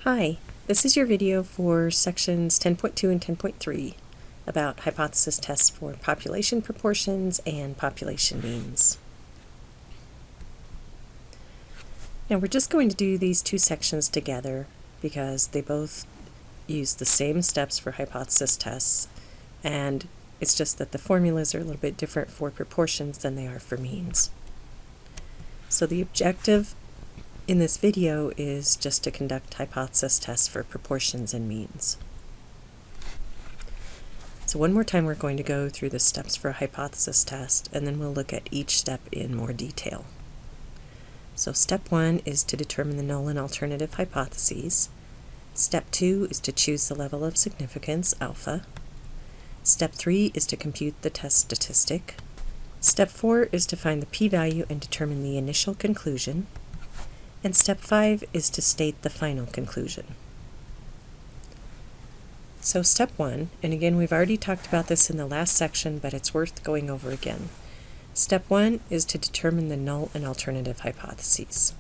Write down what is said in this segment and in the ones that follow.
Hi, this is your video for sections 10.2 and 10.3 about hypothesis tests for population proportions and population means. Now we're just going to do these two sections together because they both use the same steps for hypothesis tests, and it's just that the formulas are a little bit different for proportions than they are for means. So the objective in this video is just to conduct hypothesis tests for proportions and means. So one more time we're going to go through the steps for a hypothesis test, and then we'll look at each step in more detail. So step 1 is to determine the null and alternative hypotheses. Step 2 is to choose the level of significance, alpha. Step 3 is to compute the test statistic. Step 4 is to find the p-value and determine the initial conclusion. And step 5 is to state the final conclusion. So step 1, and again we've already talked about this in the last section, but it's worth going over again. Step 1 is to determine the null and alternative hypotheses.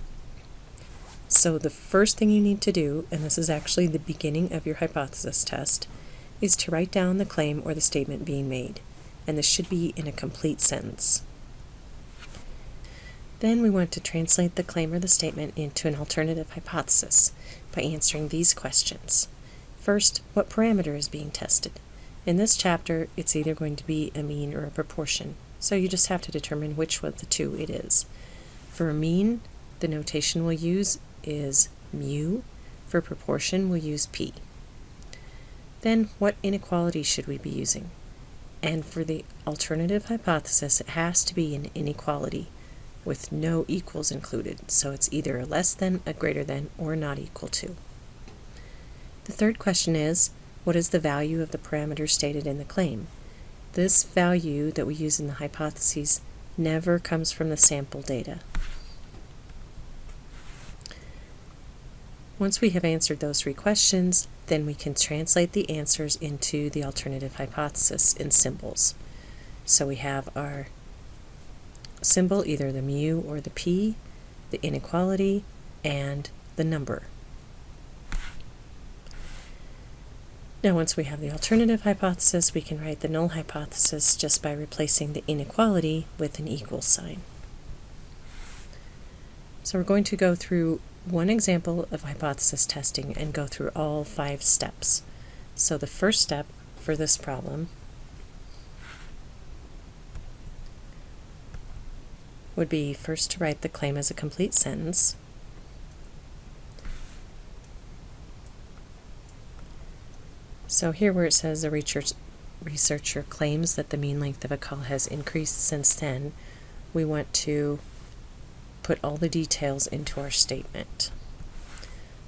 So the first thing you need to do, and this is actually the beginning of your hypothesis test, is to write down the claim or the statement being made, and this should be in a complete sentence. Then we want to translate the claim or the statement into an alternative hypothesis by answering these questions. First, what parameter is being tested? In this chapter, it's either going to be a mean or a proportion, so you just have to determine which of the two it is. For a mean, the notation we'll use is mu. For proportion, we'll use p. Then, what inequality should we be using? And for the alternative hypothesis, it has to be an inequality with no equals included, so it's either a less than, a greater than, or not equal to. The third question is, what is the value of the parameter stated in the claim? This value that we use in the hypotheses never comes from the sample data. Once we have answered those three questions, then we can translate the answers into the alternative hypothesis in symbols. So we have our symbol, either the mu or the p, the inequality, and the number. Now once we have the alternative hypothesis, we can write the null hypothesis just by replacing the inequality with an equal sign. So we're going to go through one example of hypothesis testing and go through all 5 steps. So the first step for this problem would be first to write the claim as a complete sentence. So here where it says the researcher claims that the mean length of a call has increased since then, we want to put all the details into our statement.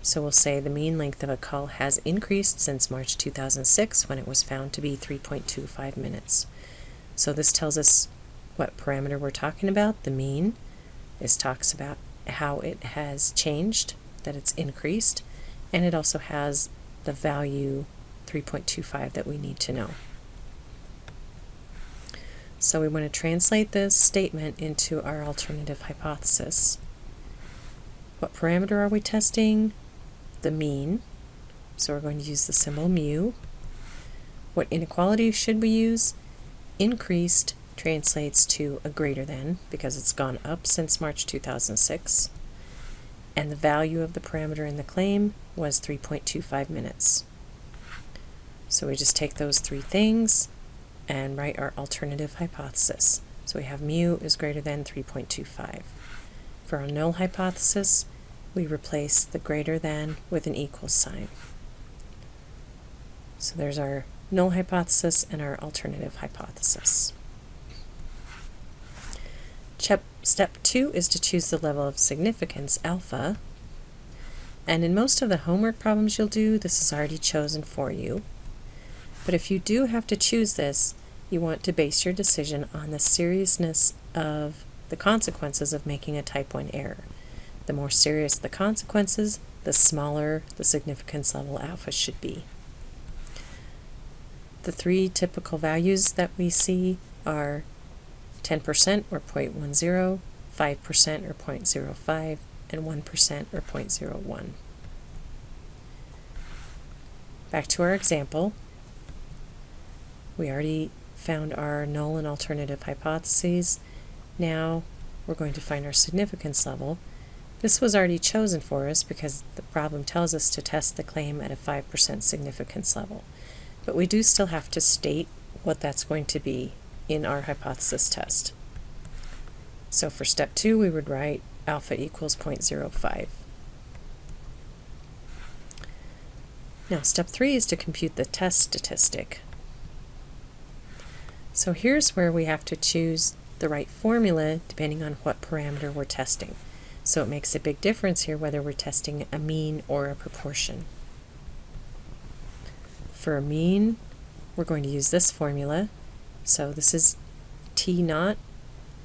So we'll say the mean length of a call has increased since March 2006 when it was found to be 3.25 minutes. So this tells us what parameter we're talking about, the mean. This talks about how it has changed, that it's increased, and it also has the value 3.25 that we need to know. So we want to translate this statement into our alternative hypothesis. What parameter are we testing? The mean. So we're going to use the symbol mu. What inequality should we use? Increased translates to a greater than because it's gone up since March 2006. And the value of the parameter in the claim was 3.25 minutes. So we just take those 3 things and write our alternative hypothesis. So we have mu is greater than 3.25. For our null hypothesis, we replace the greater than with an equal sign. So there's our null hypothesis and our alternative hypothesis. Step 2 is to choose the level of significance, alpha. And in most of the homework problems you'll do, this is already chosen for you. But if you do have to choose this, you want to base your decision on the seriousness of the consequences of making a type 1 error. The more serious the consequences, the smaller the significance level alpha should be. The 3 typical values that we see are 10% or 0.10, 5% or 0.05, and 1% or 0.01. Back to our example. We already found our null and alternative hypotheses. Now we're going to find our significance level. This was already chosen for us because the problem tells us to test the claim at a 5% significance level. But we do still have to state what that's going to be in our hypothesis test. So for step 2, we would write alpha equals 0.05. Now step 3 is to compute the test statistic. So here's where we have to choose the right formula depending on what parameter we're testing. So it makes a big difference here whether we're testing a mean or a proportion. For a mean, we're going to use this formula. So this is T naught.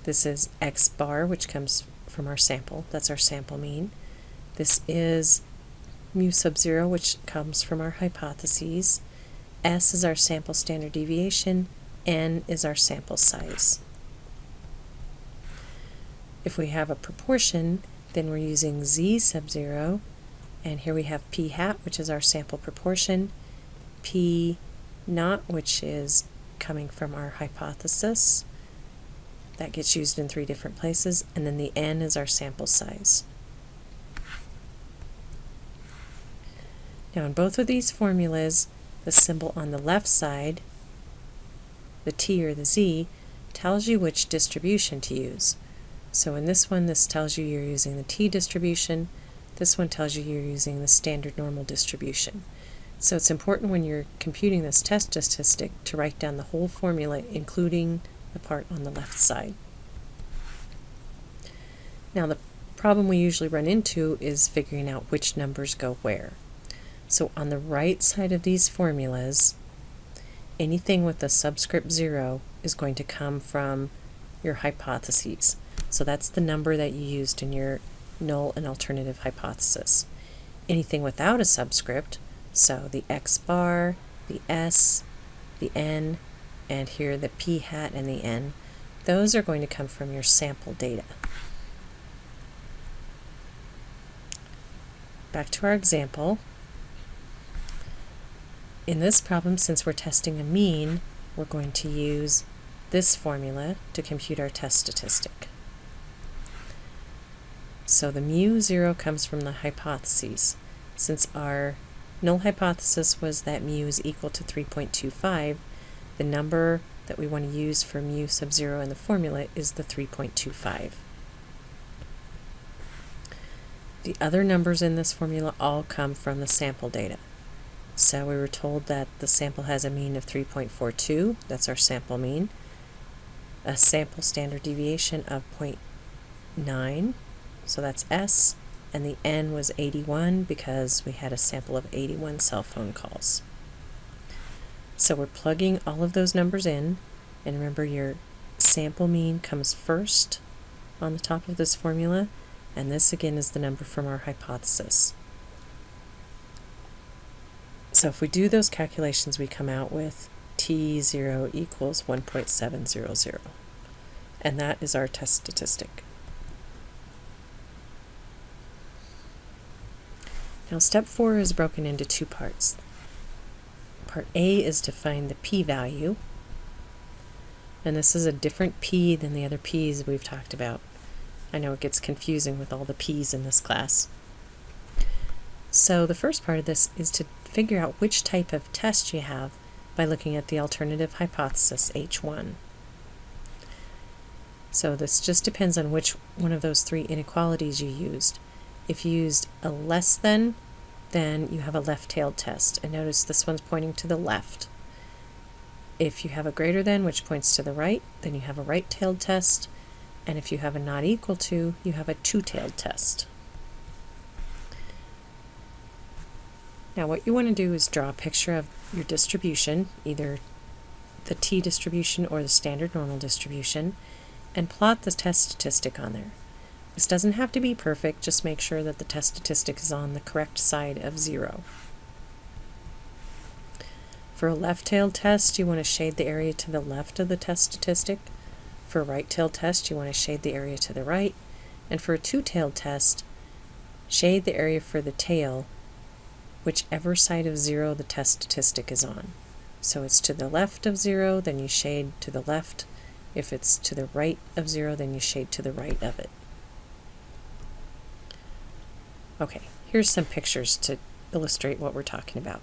This is X bar, which comes from our sample. That's our sample mean. This is mu sub 0, which comes from our hypotheses. S is our sample standard deviation. N is our sample size. If we have a proportion, then we're using Z sub 0, and here we have P hat, which is our sample proportion, P naught, which is coming from our hypothesis. That gets used in 3 different places, and then the N is our sample size. Now in both of these formulas, the symbol on the left side, the T or the Z, tells you which distribution to use. So in this one, this tells you you're using the T distribution. This one tells you you're using the standard normal distribution. So it's important when you're computing this test statistic to write down the whole formula, including the part on the left side. Now the problem we usually run into is figuring out which numbers go where. So on the right side of these formulas, anything with the subscript 0 is going to come from your hypotheses. So that's the number that you used in your null and alternative hypothesis. Anything without a subscript, so the X bar, the S, the N, and here the P hat and the N, those are going to come from your sample data. Back to our example. In this problem, since we're testing a mean, we're going to use this formula to compute our test statistic. So the mu 0 comes from the hypotheses. Since our null hypothesis was that mu is equal to 3.25, the number that we want to use for mu sub 0 in the formula is the 3.25. The other numbers in this formula all come from the sample data. So we were told that the sample has a mean of 3.42, that's our sample mean, a sample standard deviation of 0.9, so that's S, and the N was 81 because we had a sample of 81 cell phone calls. So we're plugging all of those numbers in, and remember your sample mean comes first on the top of this formula, and this again is the number from our hypothesis. So if we do those calculations, we come out with T0 equals 1.700, and that is our test statistic. Now step 4 is broken into 2 parts. Part A is to find the p-value, and this is a different p than the other p's we've talked about. I know it gets confusing with all the p's in this class. So the first part of this is to figure out which type of test you have by looking at the alternative hypothesis H1. So this just depends on which one of those 3 inequalities you used. If you used a less than, then you have a left-tailed test. And notice this one's pointing to the left. If you have a greater than, which points to the right, then you have a right-tailed test. And if you have a not equal to, you have a two-tailed test. Now what you want to do is draw a picture of your distribution, either the t distribution or the standard normal distribution, and plot the test statistic on there. This doesn't have to be perfect, just make sure that the test statistic is on the correct side of 0. For a left-tailed test, you want to shade the area to the left of the test statistic. For a right-tailed test, you want to shade the area to the right. And for a two-tailed test, shade the area for the tail whichever side of 0 the test statistic is on. So it's to the left of 0, then you shade to the left. If it's to the right of 0, then you shade to the right of it. Okay, here's some pictures to illustrate what we're talking about.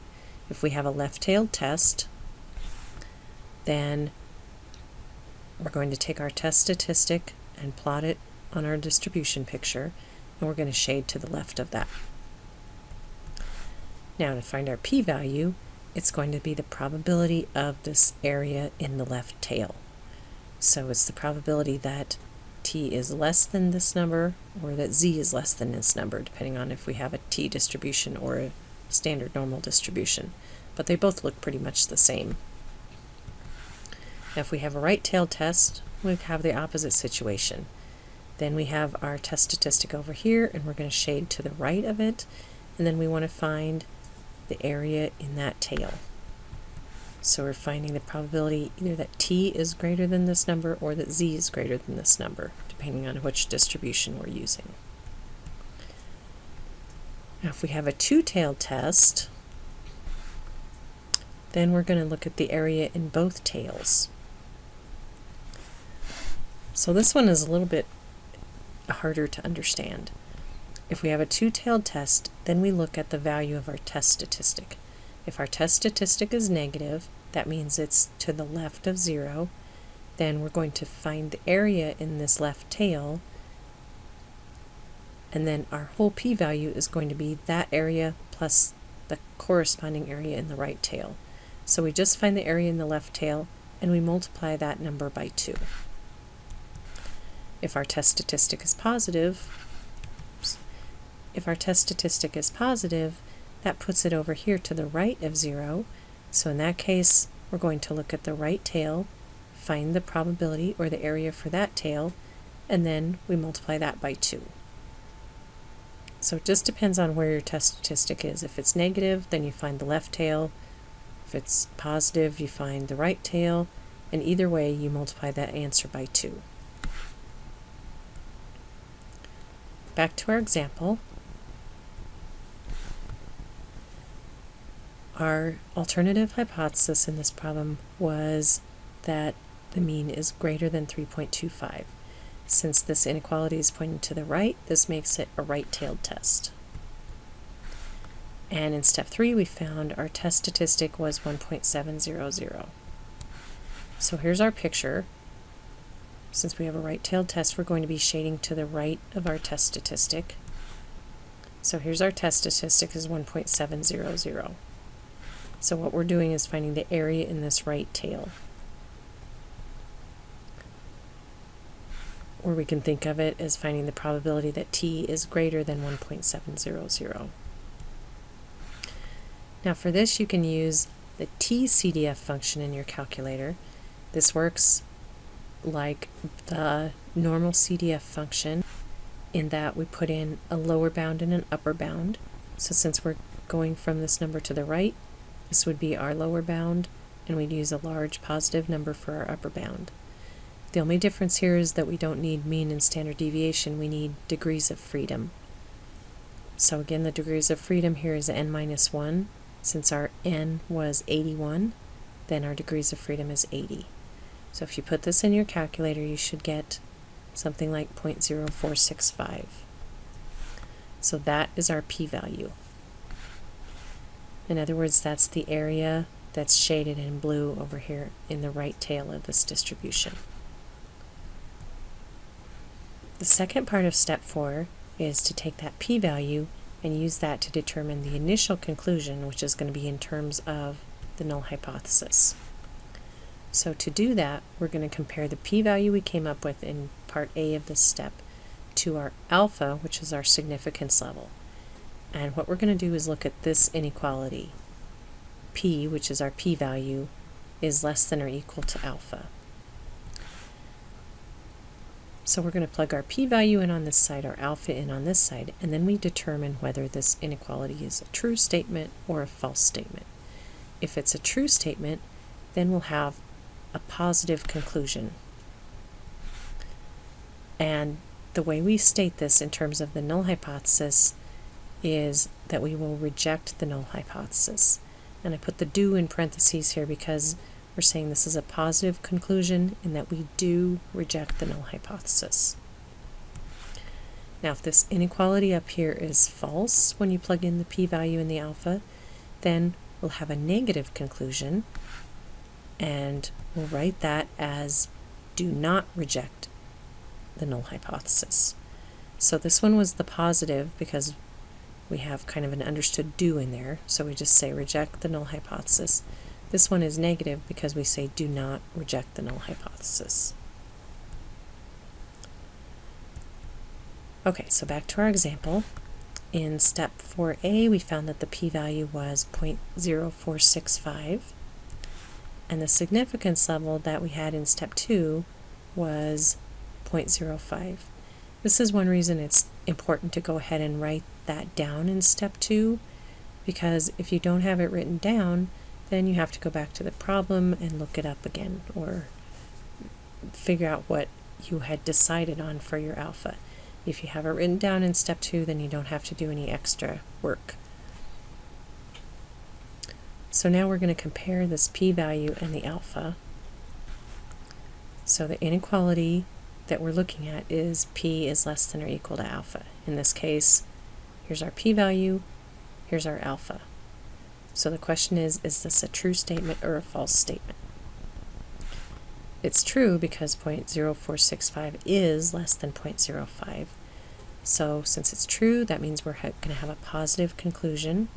If we have a left-tailed test, then we're going to take our test statistic and plot it on our distribution picture, and we're going to shade to the left of that. Now to find our p-value, it's going to be the probability of this area in the left tail. So it's the probability that t is less than this number or that z is less than this number, depending on if we have a t distribution or a standard normal distribution. But they both look pretty much the same. Now if we have a right-tailed test, we have the opposite situation. Then we have our test statistic over here, and we're going to shade to the right of it, and then we want to find the area in that tail. So we're finding the probability either that t is greater than this number or that z is greater than this number, depending on which distribution we're using. Now if we have a two-tailed test, then we're going to look at the area in both tails. So this one is a little bit harder to understand. If we have a two-tailed test, then we look at the value of our test statistic. If our test statistic is negative, that means it's to the left of 0, then we're going to find the area in this left tail, and then our whole p-value is going to be that area plus the corresponding area in the right tail. So we just find the area in the left tail, and we multiply that number by 2. If our test statistic is positive, that puts it over here to the right of 0. So in that case, we're going to look at the right tail, find the probability or the area for that tail, and then we multiply that by 2. So it just depends on where your test statistic is. If it's negative, then you find the left tail. If it's positive, you find the right tail, and either way, you multiply that answer by 2. Back to our example. Our alternative hypothesis in this problem was that the mean is greater than 3.25. Since this inequality is pointing to the right, this makes it a right-tailed test. And in step 3, we found our test statistic was 1.700. So here's our picture. Since we have a right-tailed test, we're going to be shading to the right of our test statistic. So here's our test statistic is 1.700. So what we're doing is finding the area in this right tail. Or we can think of it as finding the probability that t is greater than 1.700. Now for this, you can use the t-CDF function in your calculator. This works like the normal CDF function in that we put in a lower bound and an upper bound. So since we're going from this number to the right, this would be our lower bound, and we'd use a large positive number for our upper bound. The only difference here is that we don't need mean and standard deviation, we need degrees of freedom. So again, the degrees of freedom here is n-1. Since our n was 81, then our degrees of freedom is 80. So if you put this in your calculator, you should get something like 0.0465. So that is our p-value. In other words, that's the area that's shaded in blue over here in the right tail of this distribution. The second part of step 4 is to take that p-value and use that to determine the initial conclusion, which is going to be in terms of the null hypothesis. So to do that, we're going to compare the p-value we came up with in part A of this step to our alpha, which is our significance level. And what we're going to do is look at this inequality. P, which is our p-value, is less than or equal to alpha. So we're going to plug our p-value in on this side, our alpha in on this side, and then we determine whether this inequality is a true statement or a false statement. If it's a true statement, then we'll have a positive conclusion. And the way we state this in terms of the null hypothesis is that we will reject the null hypothesis. And I put the do in parentheses here because we're saying this is a positive conclusion and that we do reject the null hypothesis. Now, if this inequality up here is false when you plug in the p-value in the alpha, then we'll have a negative conclusion, and we'll write that as do not reject the null hypothesis. So this one was the positive because we have kind of an understood do in there, so we just say reject the null hypothesis. This one is negative because we say do not reject the null hypothesis. Okay, so back to our example. In step 4a, we found that the p-value was 0.0465, and the significance level that we had in step 2 was 0.05. This is one reason it's important to go ahead and write that down in step 2, because if you don't have it written down, then you have to go back to the problem and look it up again, or figure out what you had decided on for your alpha. If you have it written down in step 2, then you don't have to do any extra work. So now we're going to compare this p-value and the alpha. So the inequality that we're looking at is p is less than or equal to alpha. In this case, here's our p-value, here's our alpha. So the question is this a true statement or a false statement? It's true because 0.0465 is less than 0.05. So since it's true, that means we're going to have a positive conclusion,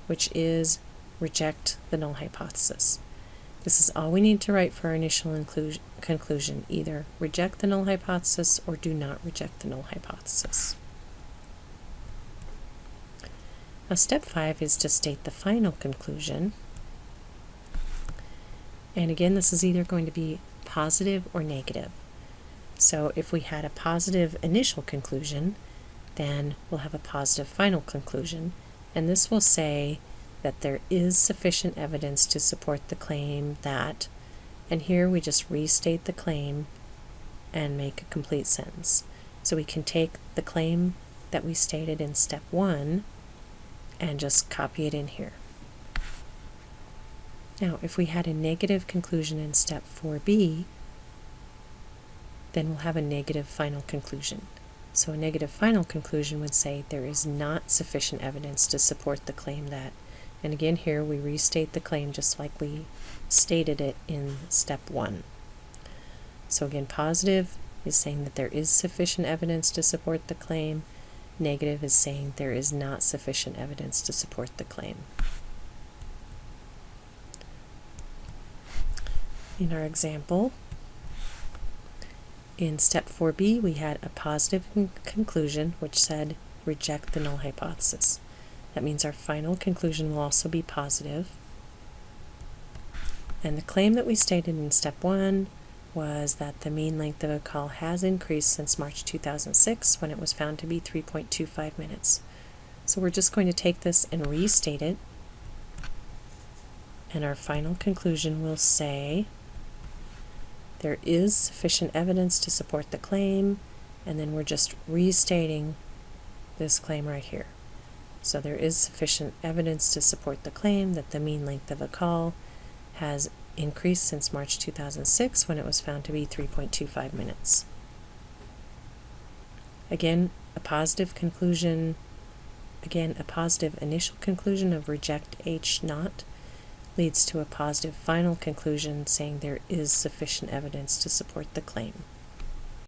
which is reject the null hypothesis. This is all we need to write for our initial conclusion, either reject the null hypothesis or do not reject the null hypothesis. Now step 5 is to state the final conclusion. And again, this is either going to be positive or negative. So if we had a positive initial conclusion, then we'll have a positive final conclusion. And this will say that there is sufficient evidence to support the claim that, and here we just restate the claim and make a complete sentence. So we can take the claim that we stated in step 1 and just copy it in here. Now, if we had a negative conclusion in step 4b, then we'll have a negative final conclusion. So a negative final conclusion would say there is not sufficient evidence to support the claim that, and again here we restate the claim just like we stated it in step 1. So again, positive is saying that there is sufficient evidence to support the claim. Negative is saying there is not sufficient evidence to support the claim. In our example, in step 4b, we had a positive conclusion which said reject the null hypothesis. That means our final conclusion will also be positive. And the claim that we stated in step 1 was that the mean length of a call has increased since March 2006 when it was found to be 3.25 minutes. So we're just going to take this and restate it. And our final conclusion will say there is sufficient evidence to support the claim, and then we're just restating this claim right here. So there is sufficient evidence to support the claim that the mean length of a call has increased since March 2006 when it was found to be 3.25 minutes. Again, a positive conclusion, again, a positive initial conclusion of reject H naught leads to a positive final conclusion saying there is sufficient evidence to support the claim.